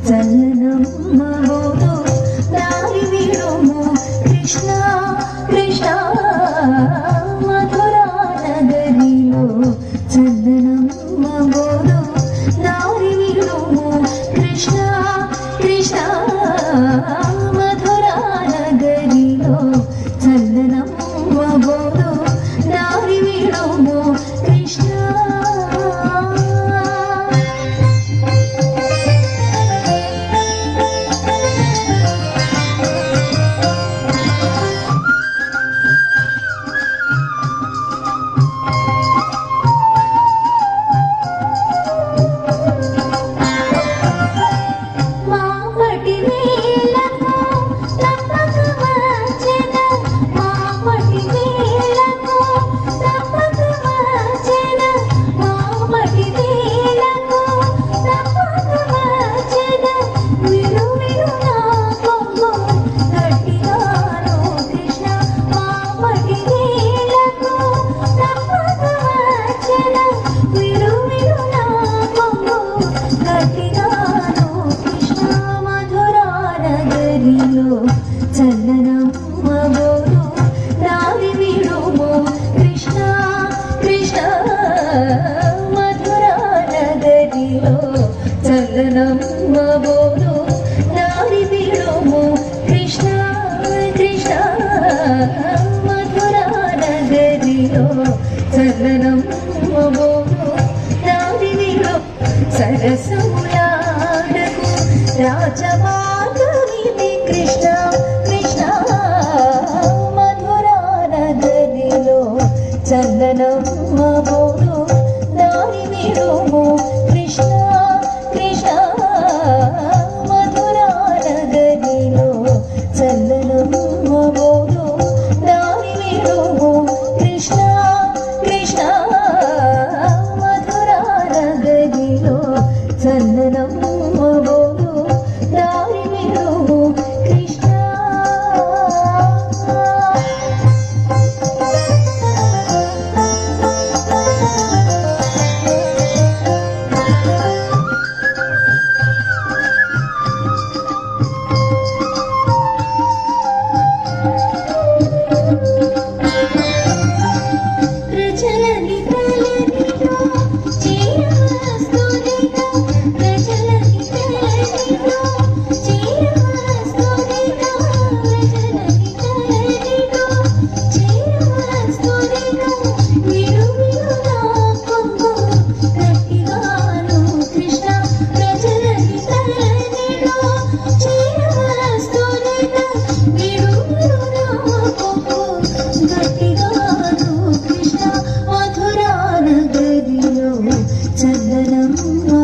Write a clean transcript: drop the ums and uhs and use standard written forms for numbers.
చల్లనమ్మ గోరు దారి విడుము కృష్ణ కృష్ణ మధురా నగరిలో చల్లనమ్మ గోరు దారి విడుము కృష్ణ కృష్ణ మధురా నగరిలో చల్లనమ్మ గోరు దారి విడుము కృష్ణ. చల్లనమ్మ గోరు దారి విడుము కృష్ణ కృష్ణ మధురా నగరిలో చల్లనమ్మ గోరు దారి విడుము కృష్ణ కృష్ణ మధురా నగరిలో చల్లనమ్మ గోరు దారి విడుము సరసములాడకు రాజమాధవిని కృష్ణ చల్లనమ్మ గోరు దారి విడుము కృష్ణ కృష్ణ మధురా నగరిలో చల్లనమ్మ గోరు దారి విడుము కృష్ణ కృష్ణ మధురా నగరిలో చల్లనమ్మ గోరు దారి విడుము కృష్ణ. చల్లనమ్మ